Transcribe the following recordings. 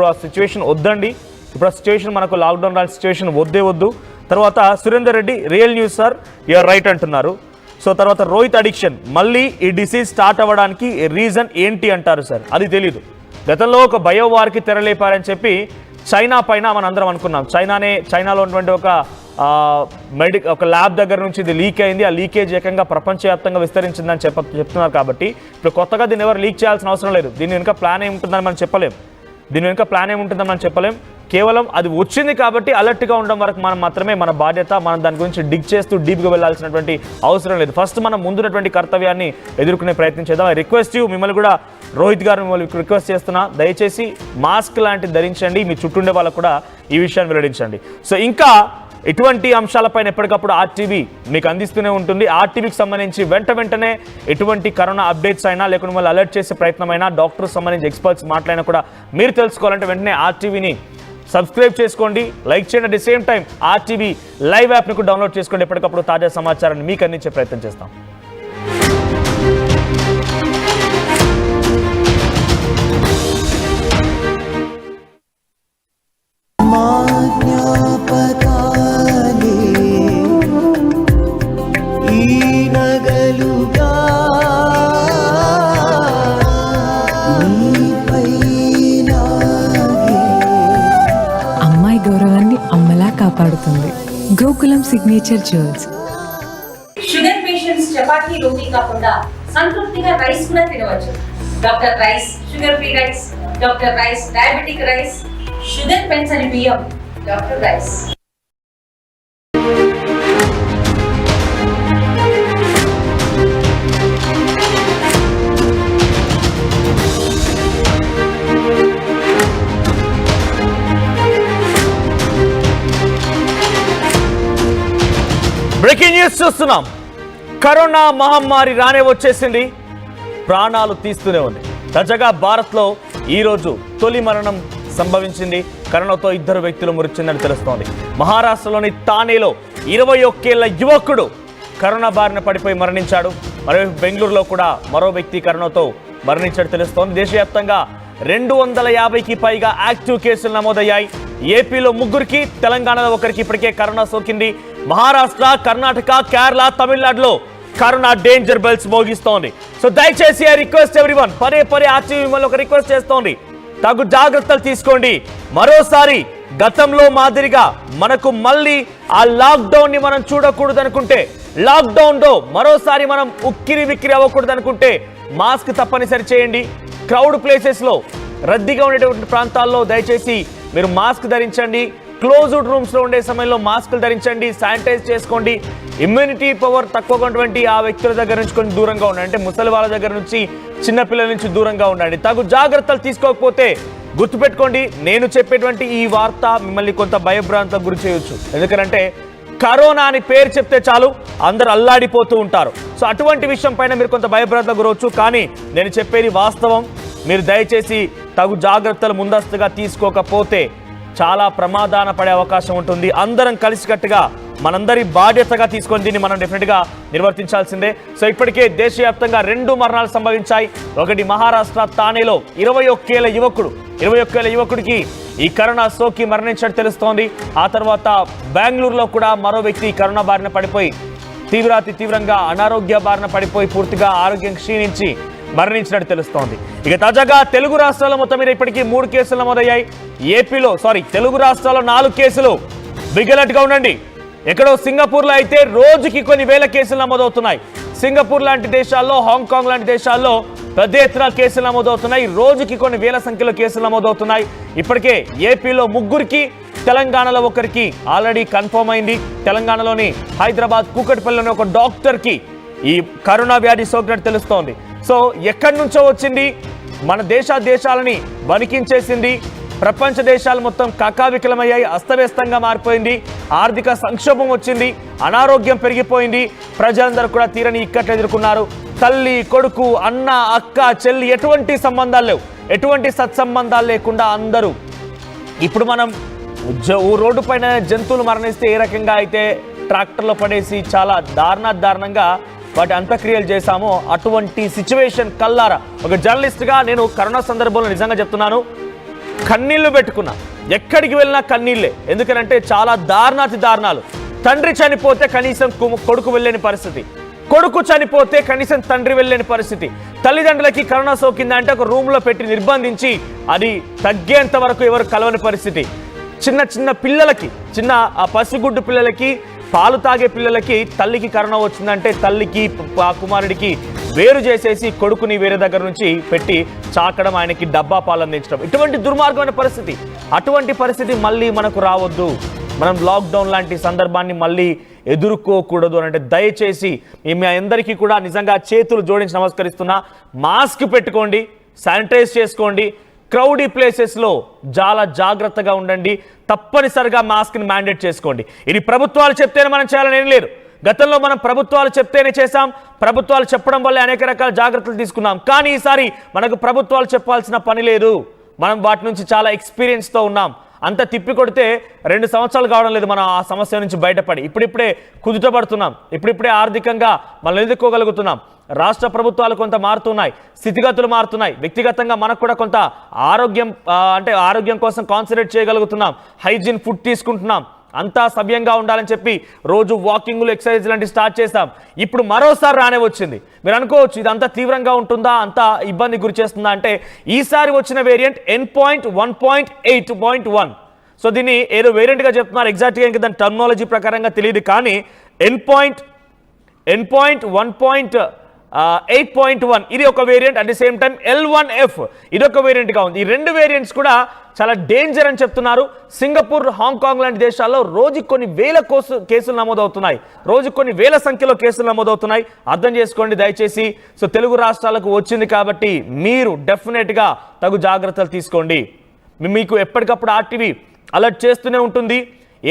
ఆ సిచ్యువేషన్ వద్దండి. ఇప్పుడు ఆ సిచ్యువేషన్ మనకు లాక్డౌన్ లాంటి సిచ్యువేషన్ వద్దు. తర్వాత Surender Reddy real news sir you're right అంటున్నారు. సో తర్వాత రోహిత్ అడిక్షన్ మళ్ళీ ఈ డిసీజ్ స్టార్ట్ అవ్వడానికి రీజన్ ఏంటి అంటారు సార్? అది తెలీదు. గతంలో ఒక బయోవార్కి తెరలేపారని చెప్పి చైనా పైన మనం అందరం అనుకున్నాం. చైనాలో ఉన్నటువంటి ఒక ల్యాబ్ దగ్గర నుంచి ఇది లీక్ అయింది. ఆ లీకేజ్ ఏకంగా ప్రపంచవ్యాప్తంగా విస్తరించిందని చెప్తున్నారు. కాబట్టి ఇప్పుడు కొత్తగా దీన్ని ఎవరు లీక్ చేయాల్సిన అవసరం లేదు. దీని వెనుక ప్లాన్ ఏముంటుందని మనం చెప్పలేం. కేవలం అది వచ్చింది కాబట్టి అలర్ట్గా ఉండడం వరకు మనం మాత్రమే మన బాధ్యత. మనం దాని గురించి డిగ్ చేస్తూ డీప్గా వెళ్ళాల్సినటువంటి అవసరం లేదు. ఫస్ట్ మనం ముందున్నటువంటి కర్తవ్యాన్ని ఎదుర్కొనే ప్రయత్నం చేద్దాం. ఐ రిక్వెస్ట్ యూ, మిమ్మల్ని కూడా రోహిత్ గారు మిమ్మల్ని రిక్వెస్ట్ చేస్తున్నా, దయచేసి మాస్క్ లాంటిది ధరించండి. మీ చుట్టూ ఉండే వాళ్ళకు కూడా ఈ విషయాన్ని వెల్లడించండి. సో ఇంకా ఇటువంటి అంశాలపైన ఎప్పటికప్పుడు ఆర్టీవీ మీకు అందిస్తూనే ఉంటుంది. ఆర్టీవీకి సంబంధించి వెంటనే ఎటువంటి కరోనా అప్డేట్స్ అయినా లేకుంటే మళ్ళీ అలర్ట్ చేసే ప్రయత్నమైనా డాక్టర్స్ సంబంధించి ఎక్స్పర్ట్స్ మాట్లాడినా కూడా మీరు తెలుసుకోవాలంటే వెంటనే ఆర్టీవీని సబ్స్క్రైబ్ చేసుకోండి, లైక్ చేయండి. At the same time RTV live యాప్ని కూడా డౌన్లోడ్ చేసుకోండి. ఎప్పటికప్పుడు తాజా సమాచారాన్ని మీకు అందించే ప్రయత్నం చేస్తాం. గౌరవాన్ని అమ్మలా కాపాడుతుంది Gokulam signature jewels. Sugar patients చపాతీ రోటీ కాకుండా సంతృప్తిగా రైస్ కూడా తినవచ్చు. Doctor rice, sugar free rice, doctor rice, diabetic rice, sugar పెంచని బియ్యం, డాక్టర్ రైస్. బ్రేకింగ్ న్యూస్ చూస్తున్నాం. కరోనా మహమ్మారి రానే వచ్చేసింది, ప్రాణాలు తీస్తూనే ఉంది. తాజాగా భారత్లో ఈరోజు తొలి మరణం సంభవించింది. కరోనాతో 2 వ్యక్తులు మృతి చెందని తెలుస్తోంది. మహారాష్ట్రలోని తానేలో 21 ఏళ్ల యువకుడు కరోనా బారిన పడిపోయి మరణించాడు. మరోవైపు బెంగళూరులో కూడా మరో వ్యక్తి కరోనాతో మరణించాడు తెలుస్తోంది. దేశవ్యాప్తంగా 250కి పైగా యాక్టివ్ కేసులు నమోదయ్యాయి. ఏపీలో 3కి, తెలంగాణలో 1కి ఇప్పటికే కరోనా సోకింది. మహారాష్ట్ర, కర్ణాటక, కేరళ, తమిళనాడులో కరోనా డేంజర్ బెల్స్ మోగిస్తోంది. సో దయచేసి ఐ రిక్వెస్ట్ ఎవ్రీవన్, పదే ఆర్టీవీ మిమ్మల్ని ఒక రిక్వెస్ట్ చేస్తోంది, తగు జాగ్రత్తలు తీసుకోండి. మరోసారి గతంలో మాదిరిగా మనకు మళ్ళీ ఆ లాక్డౌన్ ని మనం చూడకూడదు అనుకుంటే, లాక్డౌన్ లో మరోసారి మనం ఉక్కిరి విక్కిరి అవ్వకూడదు అనుకుంటే మాస్క్ తప్పనిసరి చేయండి. క్రౌడ్ ప్లేసెస్ లో, రద్దీగా ఉండేటువంటి ప్రాంతాల్లో దయచేసి మీరు మాస్క్ ధరించండి. క్లోజ్డ్ రూమ్స్ లో ఉండే సమయంలో మాస్కులు ధరించండి, శానిటైజ్ చేసుకోండి. ఇమ్యూనిటీ పవర్ తక్కువగా ఉన్నటువంటి ఆ వ్యక్తుల దగ్గర నుంచి కొంచెం దూరంగా ఉండండి. అంటే ముసలి వాళ్ళ దగ్గర నుంచి, చిన్నపిల్లల నుంచి దూరంగా ఉండండి. తగు జాగ్రత్తలు తీసుకోకపోతే గుర్తుపెట్టుకోండి, నేను చెప్పేటువంటి ఈ వార్త మిమ్మల్ని కొంత భయభ్రాంతం గురి చేయొచ్చు. ఎందుకంటే కరోనా అని పేరు చెప్తే చాలు అందరు అల్లాడిపోతూ ఉంటారు. సో అటువంటి విషయం పైన మీరు కొంత భయభ్రాంతం గురవచ్చు. కానీ నేను చెప్పేది వాస్తవం. మీరు దయచేసి తగు జాగ్రత్తలు ముందస్తుగా తీసుకోకపోతే చాలా ప్రమాదాన పడే అవకాశం ఉంటుంది. అందరం కలిసికట్టుగా మనందరి బాధ్యతగా తీసుకొని దీన్ని మనం డెఫినెట్గా నిర్వర్తించాల్సిందే. సో ఇప్పటికే దేశవ్యాప్తంగా 2 మరణాలు సంభవించాయి. ఒకటి మహారాష్ట్ర తానేలో 21 ఏళ్ల యువకుడికి ఈ కరోనా సోకి మరణించినట్టు తెలుస్తోంది. ఆ తర్వాత బెంగళూరులో కూడా మరో వ్యక్తి కరోనా బారిన పడిపోయి తీవ్రంగా అనారోగ్య బారిన పడిపోయి పూర్తిగా ఆరోగ్యం క్షీణించి మరణించినట్టు తెలుస్తోంది. ఇక తాజాగా తెలుగు రాష్ట్రాల మొత్తం మీద ఇప్పటికీ 3 కేసులు నమోదయ్యాయి. తెలుగు రాష్ట్రాల్లో 4 కేసులు. బిగ్ అలర్ట్ గా ఉండండి. ఎక్కడో సింగపూర్లో అయితే రోజుకి కొన్ని వేల కేసులు నమోదవుతున్నాయి. సింగపూర్ లాంటి దేశాల్లో, హాంకాంగ్ లాంటి దేశాల్లో పెద్ద ఎత్తున కేసులు నమోదవుతున్నాయి. రోజుకి కొన్ని వేల సంఖ్యలో కేసులు నమోదవుతున్నాయి. ఇప్పటికే ఏపీలో 3కి, తెలంగాణలో 1కి ఆల్రెడీ కన్ఫర్మ్ అయింది. తెలంగాణలోని హైదరాబాద్ కూకట్పల్లిలోని ఒక డాక్టర్కి ఈ కరోనా వ్యాధి సోకినట్టు తెలుస్తోంది. సో ఎక్కడి నుంచో వచ్చింది, మన దేశాలని వణికించేసింది. ప్రపంచ దేశాలు మొత్తం కకావికలమయ్యాయి, అస్తవ్యస్తంగా మారిపోయింది. ఆర్థిక సంక్షోభం వచ్చింది, అనారోగ్యం పెరిగిపోయింది. ప్రజలందరూ కూడా తీరని ఇక్కట్లు ఎదుర్కొన్నారు. తల్లి, కొడుకు, అన్న, అక్క, చెల్లి ఎటువంటి సంబంధాలు లేవు, ఎటువంటి సత్సంబంధాలు లేకుండా అందరూ ఇప్పుడు మనం రోడ్డు పైన జంతువులు మరణిస్తే ఏ రకంగా అయితే ట్రాక్టర్లో పడేసి చాలా దారుణంగా వాటి అంత్యక్రియలు చేశామో అటువంటి సిచ్యువేషన్ కల్లారా ఒక జర్నలిస్ట్గా నేను కరోనా సందర్భంలో నిజంగా చెప్తున్నాను, కన్నీళ్లు పెట్టుకున్నా. ఎక్కడికి వెళ్ళినా కన్నీళ్ళే. ఎందుకనంటే చాలా దారుణాతి దారుణాలు. తండ్రి చనిపోతే కనీసం కొడుకు వెళ్ళలేని పరిస్థితి, కొడుకు చనిపోతే కనీసం తండ్రి వెళ్ళలేని పరిస్థితి. తల్లిదండ్రులకి కరోనా సోకిందంటే ఒక రూమ్లో పెట్టి నిర్బంధించి అది తగ్గేంత వరకు ఎవరు కలవని పరిస్థితి. చిన్న చిన్న పిల్లలకి, చిన్న పసిగుడ్డు పిల్లలకి, పాలు తాగే పిల్లలకి తల్లికి కరోనా వచ్చిందంటే తల్లికి కుమారుడికి వేరు చేసేసి కొడుకుని వేరే దగ్గర నుంచి పెట్టి చాకడం, ఆయనకి డబ్బా పాలు అందించడం, ఇటువంటి దుర్మార్గమైన పరిస్థితి. అటువంటి పరిస్థితి మళ్ళీ మనకు రావద్దు. మనం లాక్డౌన్ లాంటి సందర్భాన్ని మళ్ళీ ఎదుర్కోకూడదు అని అంటే దయచేసి మీ అందరికీ కూడా నిజంగా చేతులు జోడించి నమస్కరిస్తున్నా. మాస్క్ పెట్టుకోండి, శానిటైజ్ చేసుకోండి, క్రౌడీ ప్లేసెస్లో చాలా జాగ్రత్తగా ఉండండి. తప్పనిసరిగా మాస్క్ని మ్యాండేట్ చేసుకోండి. ఇది ప్రభుత్వాలు చెప్తేనే మనం చేయాలని ఏం లేదు. గతంలో మనం ప్రభుత్వాలు చెప్తేనే చేశాం, ప్రభుత్వాలు చెప్పడం వల్లే అనేక రకాల జాగ్రత్తలు తీసుకున్నాం. కానీ ఈసారి మనకు ప్రభుత్వాలు చెప్పాల్సిన పని లేదు. మనం వాటి నుంచి చాలా ఎక్స్పీరియన్స్తో ఉన్నాం. అంత తిప్పి కొడితే 2 సంవత్సరాలు కావడం లేదు మనం ఆ సమస్య నుంచి బయటపడి. ఇప్పుడిప్పుడే కుదుటపడుతున్నాం, ఇప్పుడిప్పుడే ఆర్థికంగా మనం ఎదుర్కోగలుగుతున్నాం. రాష్ట్ర ప్రభుత్వాలు కొంత మారుతున్నాయి, స్థితిగతులు మారుతున్నాయి. వ్యక్తిగతంగా మనకు కూడా కొంత ఆరోగ్యం కోసం కాన్సన్ట్రేట్ చేయగలుగుతున్నాం. హైజీన్ ఫుడ్ తీసుకుంటున్నాం. అంతా సవ్యంగా ఉండాలని చెప్పి రోజు వాకింగ్లు, ఎక్సర్సైజ్ లాంటివి స్టార్ట్ చేస్తాం. ఇప్పుడు మరోసారి రానే వచ్చింది. మీరు అనుకోవచ్చు ఇది అంత తీవ్రంగా ఉంటుందా, అంత ఇబ్బంది గురి చేస్తుందా అంటే ఈసారి వచ్చిన వేరియంట్ N.1.8.1. సో దీన్ని ఏదో వేరియంట్గా చెప్తున్నారు. ఎగ్జాక్ట్గా ఇంకా దాని టర్మినాలజీ ప్రకారంగా తెలియదు. కానీ N.1.8.1 ఇది ఒక variant. At the same time L1F ఇది ఒక వేరియంట్గా ఉంది. ఈ 2 వేరియంట్స్ కూడా చాలా డేంజర్ అని చెప్తున్నారు. సింగపూర్, హాంకాంగ్ లాంటి దేశాల్లో రోజుకి కొన్ని వేల కేసులు నమోదవుతున్నాయి, రోజుకి కొన్ని వేల సంఖ్యలో కేసులు నమోదవుతున్నాయి. అర్థం చేసుకోండి దయచేసి. సో తెలుగు రాష్ట్రాలకు వచ్చింది కాబట్టి మీరు డెఫినెట్గా తగు జాగ్రత్తలు తీసుకోండి. మీకు ఎప్పటికప్పుడు ఆర్టీవీ అలర్ట్ చేస్తూనే ఉంటుంది.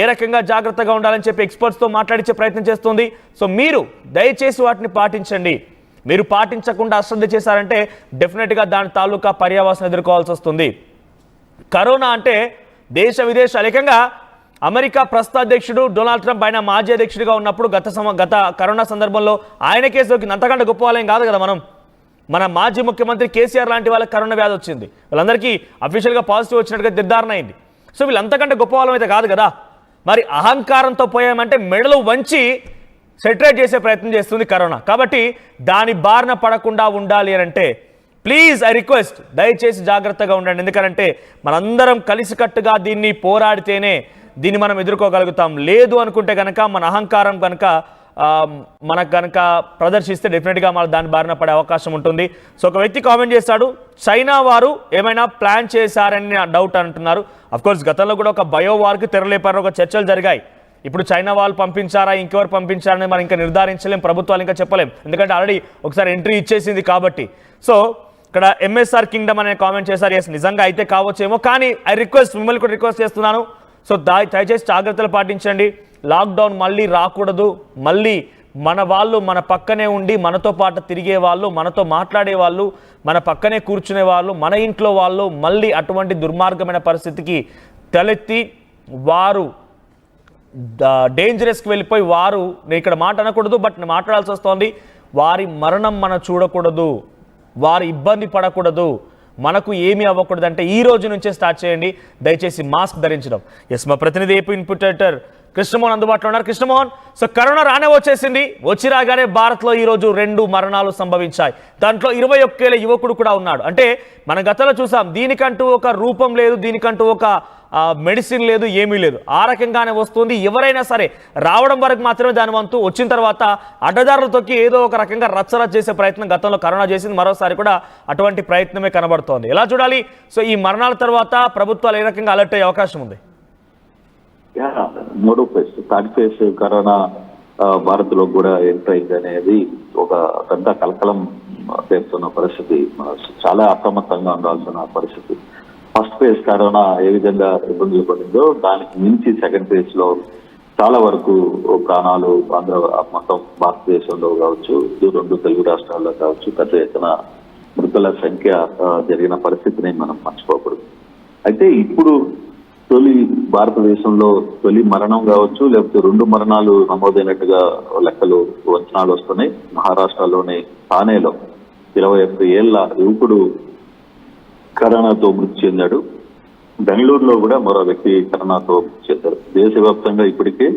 ఏ రకంగా జాగ్రత్తగా ఉండాలని చెప్పి ఎక్స్పర్ట్స్తో మాట్లాడించే ప్రయత్నం చేస్తుంది. సో మీరు దయచేసి వాటిని పాటించండి. మీరు పాటించకుండా అశ్రద్ధ చేశారంటే డెఫినెట్గా దాని తాలూకా పర్యావసనం ఎదుర్కోవాల్సి వస్తుంది. కరోనా అంటే దేశ విదేశాలు, ఏకంగా అమెరికా ప్రస్తుత అధ్యక్షుడు డొనాల్డ్ ట్రంప్ ఆయన మాజీ అధ్యక్షుడిగా ఉన్నప్పుడు గత కరోనా సందర్భంలో ఆయన కేసు సోకింది. అంతకంటే గొప్ప వాళ్ళేం కాదు కదా మనం. మన మాజీ ముఖ్యమంత్రి కేసీఆర్ లాంటి వాళ్ళకి కరోనా వ్యాధి వచ్చింది. వాళ్ళందరికీ అఫీషియల్గా పాజిటివ్ వచ్చినట్టుగా నిర్ధారణ అయింది. సో వీళ్ళంతకంటే గొప్ప వాళ్ళం అయితే కాదు కదా. మరి అహంకారంతో పోయామంటే మెడలు వంచి సెటరేట్ చేసే ప్రయత్నం చేస్తుంది కరోనా. కాబట్టి దాని బారిన పడకుండా ఉండాలి అని అంటే ప్లీజ్ ఐ రిక్వెస్ట్ దయచేసి జాగ్రత్తగా ఉండండి. ఎందుకంటే మనందరం కలిసికట్టుగా దీన్ని పోరాడితేనే దీన్ని మనం ఎదుర్కోగలుగుతాం. లేదు అనుకుంటే కనుక మన అహంకారం మనకు కనుక ప్రదర్శిస్తే డెఫినెట్గా మన దాని బారిన పడే అవకాశం ఉంటుంది. సో ఒక వ్యక్తి కామెంట్ చేశాడు, చైనా వారు ఏమైనా ప్లాన్ చేశారని డౌట్ అంటున్నారు. అఫ్కోర్స్ గతంలో కూడా ఒక బయోవార్కి తెరలేపారని ఒక చర్చలు జరిగాయి. ఇప్పుడు చైనా వాళ్ళు పంపించారా, ఇంకెవరు పంపించారని మనం ఇంకా నిర్ధారించలేం, ప్రభుత్వాలు ఇంకా చెప్పలేం. ఎందుకంటే ఆల్రెడీ ఒకసారి ఎంట్రీ ఇచ్చేసింది కాబట్టి. సో ఇక్కడ MSR కింగ్డమ్ అనే కామెంట్ చేశారు. ఎస్ నిజంగా అయితే కావచ్చేమో, కానీ ఐ రిక్వెస్ట్, మిమ్మల్ని కూడా రిక్వెస్ట్ చేస్తున్నాను. సో దయచేసి జాగ్రత్తలు పాటించండి. లాక్డౌన్ మళ్ళీ రాకూడదు. మళ్ళీ మన వాళ్ళు మన పక్కనే ఉండి మనతో పాటు తిరిగే వాళ్ళు, మనతో మాట్లాడే వాళ్ళు, మన పక్కనే కూర్చునే వాళ్ళు, మన ఇంట్లో వాళ్ళు మళ్ళీ అటువంటి దుర్మార్గమైన పరిస్థితికి తలెత్తి వారు డేంజరస్కి వెళ్ళిపోయి వారు, నేను ఇక్కడ మాట అనకూడదు బట్ నేను మాట్లాడాల్సి వస్తుంది, వారి మరణం మనం చూడకూడదు, వారు ఇబ్బంది పడకూడదు, మనకు ఏమీ అవ్వకూడదు అంటే ఈ రోజు నుంచే స్టార్ట్ చేయండి. దయచేసి మాస్క్ ధరించడం. ఎస్ మా ప్రతినిధి ఏపీ ఇన్పుట్ ఎడిటర్ కృష్ణమోహన్ అందుబాటులో ఉన్నారు. కృష్ణమోహన్, సో కరోనా రానే వచ్చేసింది. వచ్చి రాగానే భారత్లో ఈరోజు 2 మరణాలు సంభవించాయి. దాంట్లో 21 ఏళ్ల యువకుడు కూడా ఉన్నాడు. అంటే మన గతంలో చూసాం, దీనికంటూ ఒక రూపం లేదు, దీనికంటూ ఒక మెడిసిన్ లేదు, ఏమీ లేదు. ఆ రకంగానే వస్తుంది. ఎవరైనా సరే రావడం వరకు మాత్రమే దాని వంతు. వచ్చిన తర్వాత అడ్డదారులతోకి ఏదో ఒక రకంగా రచ్చరచ్చ చేసే ప్రయత్నం గతంలో కరోనా చేసింది. మరోసారి కూడా అటువంటి ప్రయత్నమే కనబడుతోంది. ఎలా చూడాలి? సో ఈ మరణాల తర్వాత ప్రభుత్వాలు ఏ రకంగా అలర్ట్ అయ్యే అవకాశం ఉంది? మూడో phase, third phase corona Bharat లో కూడా ఎంటర్ అయింది అనేది ఒక పెద్ద కలకలం పేరుతున్న పరిస్థితి. చాలా అప్రమత్తంగా ఉండాల్సిన పరిస్థితి. ఫస్ట్ ఫేజ్ కరోనా ఏ విధంగా ఇబ్బందులు పడిందో దానికి మించి సెకండ్ ఫేజ్ లో చాలా వరకు ప్రాణాలు మొత్తం భారతదేశంలో కావచ్చు, 2 తెలుగు రాష్ట్రాల్లో కావచ్చు పెద్ద ఎత్తున మృతుల సంఖ్య జరిగిన పరిస్థితిని మనం మర్చిపోకూడదు. అయితే ఇప్పుడు భారతదేశంలో తొలి మరణం కావచ్చు, లేకపోతే 2 మరణాలు నమోదైనట్టుగా లెక్కలు అంచనాలు వస్తున్నాయి. మహారాష్ట్రలోని థానేలో 21 ఏళ్ల యువకుడు కరోనాతో మృతి చెందాడు. బెంగళూరులో కూడా మరో వ్యక్తి కరోనాతో చేశారు. దేశవ్యాప్తంగా ఇప్పటికే